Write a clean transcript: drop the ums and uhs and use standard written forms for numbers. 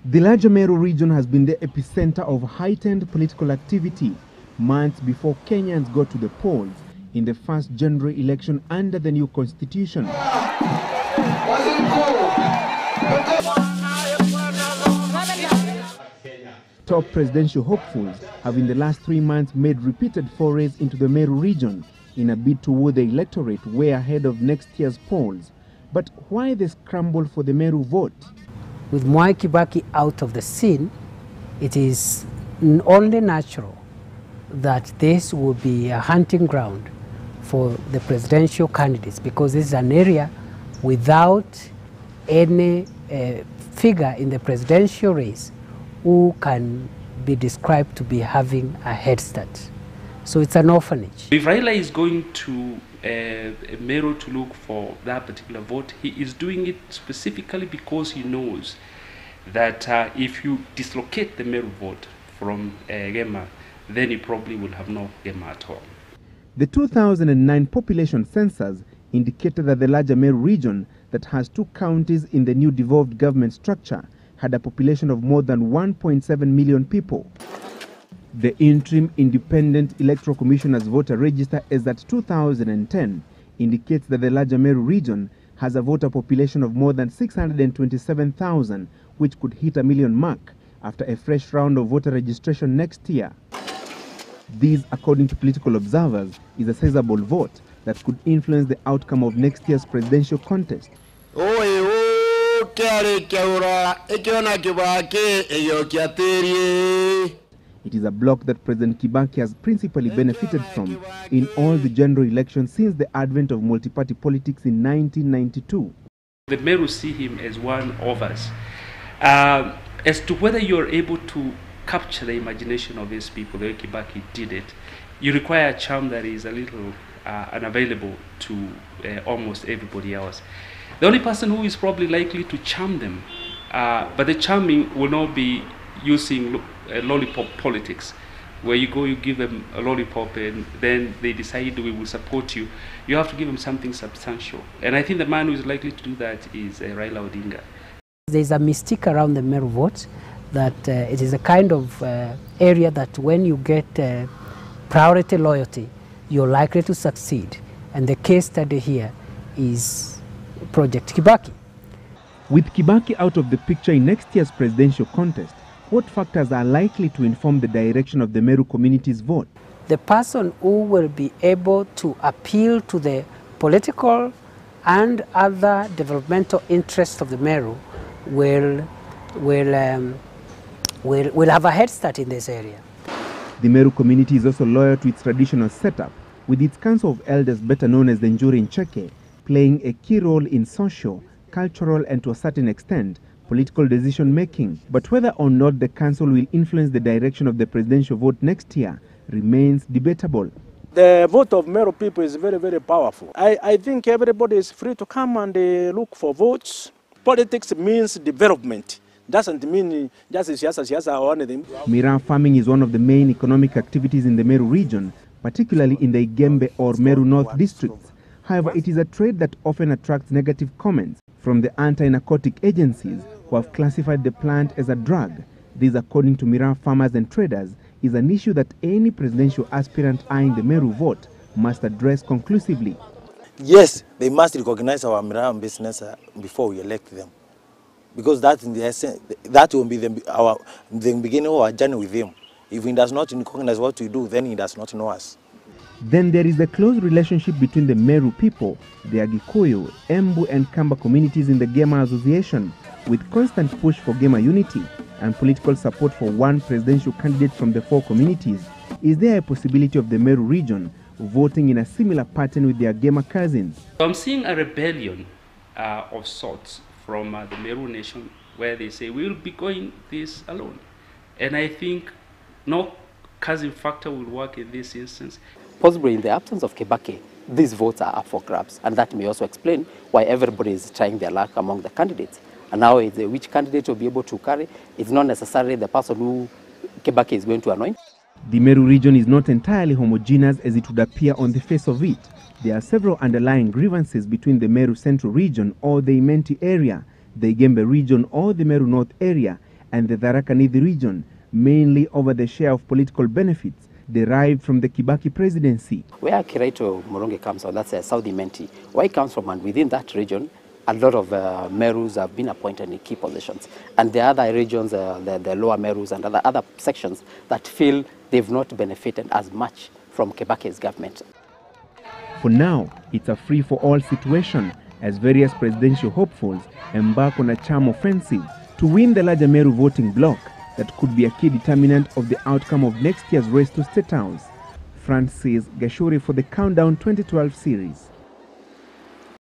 The larger Meru region has been the epicenter of heightened political activity months before Kenyans got to the polls in the first general election under the new constitution. Top presidential hopefuls have in the last 3 months made repeated forays into the Meru region in a bid to woo the electorate way ahead of next year's polls. But why the scramble for the Meru vote? With Mwai Kibaki out of the scene, it is only natural that this will be a hunting ground for the presidential candidates, because this is an area without any figure in the presidential race who can be described to be having a head start. So it's an orphanage. If Raila is going to Meru to look for that particular vote, he is doing it specifically because he knows that if you dislocate the Meru vote from Gema, then he probably will have no Gema at all. The 2009 population census indicated that the larger Meru region, that has 2 counties in the new devolved government structure, had a population of more than 1.7 million people. The interim Independent Electoral Commissioner's voter register as at 2010 indicates that the larger Meru region has a voter population of more than 627,000, which could hit a million mark after a fresh round of voter registration next year. This, according to political observers, is a sizable vote that could influence the outcome of next year's presidential contest. It is a bloc that President Kibaki has principally benefited from in all the general elections since the advent of multi-party politics in 1992. The Meru see him as one of us. As to whether you're able to capture the imagination of these people, the way Kibaki did it, you require a charm that is a little unavailable to almost everybody else. The only person who is probably likely to charm them, but the charming will not be using lollipop politics, where you go, you give them a lollipop, and then they decide we will support you. You have to give them something substantial. And I think the man who is likely to do that is Raila Odinga. There's a mystique around the Meru vote that it is a kind of area that when you get priority loyalty, you're likely to succeed. And the case study here is Project Kibaki. With Kibaki out of the picture in next year's presidential contest, what factors are likely to inform the direction of the Meru community's vote? The person who will be able to appeal to the political and other developmental interests of the Meru will have a head start in this area. The Meru community is also loyal to its traditional setup, with its council of elders, better known as the Njuri Ncheke, playing a key role in social, cultural, and to a certain extent, political decision-making. But whether or not the council will influence the direction of the presidential vote next year remains debatable. The vote of Meru people is very, very powerful. I think everybody is free to come and look for votes. Politics means development. Doesn't mean just siasa or anything. Miraa farming is one of the main economic activities in the Meru region, particularly in the Igembe or Meru North districts. However, it is a trade that often attracts negative comments from the anti-narcotic agencies who have classified the plant as a drug. This, according to Miraa farmers and traders, is an issue that any presidential aspirant eyeing the Meru vote must address conclusively. Yes, they must recognize our Miraa business before we elect them, because that, in the essence, that will be the beginning of our journey with him. If he does not recognize what we do, then he does not know us. Then there is the close relationship between the Meru people, the Agikuyu, Embu and Kamba communities in the Gema Association, with constant push for Gema unity and political support for one presidential candidate from the 4 communities. Is there a possibility of the Meru region voting in a similar pattern with their Gema cousins? I'm seeing a rebellion of sorts from the Meru nation, where they say we will be going this alone. And I think no cousin factor will work in this instance. Possibly in the absence of Kibaki, these votes are up for grabs, and that may also explain why everybody is trying their luck among the candidates. And now which candidate will be able to carry, it's not necessarily the person who Kibaki is going to anoint. The Meru region is not entirely homogeneous as it would appear on the face of it. There are several underlying grievances between the Meru Central region or the Imenti area, the Igembe region or the Meru North area, and the Tharaka Nithi region, mainly over the share of political benefits derived from the Kibaki presidency. Where Kiraito Moronge comes from, that's South Imenti, where it comes from, and within that region, a lot of Merus have been appointed in key positions. And the other regions, the lower Merus and other sections that feel they've not benefited as much from Kibaki's government. For now, it's a free-for-all situation as various presidential hopefuls embark on a charm offensive to win the larger Meru voting bloc that could be a key determinant of the outcome of next year's race to State House. Francis Gachuri for the Countdown 2012 series.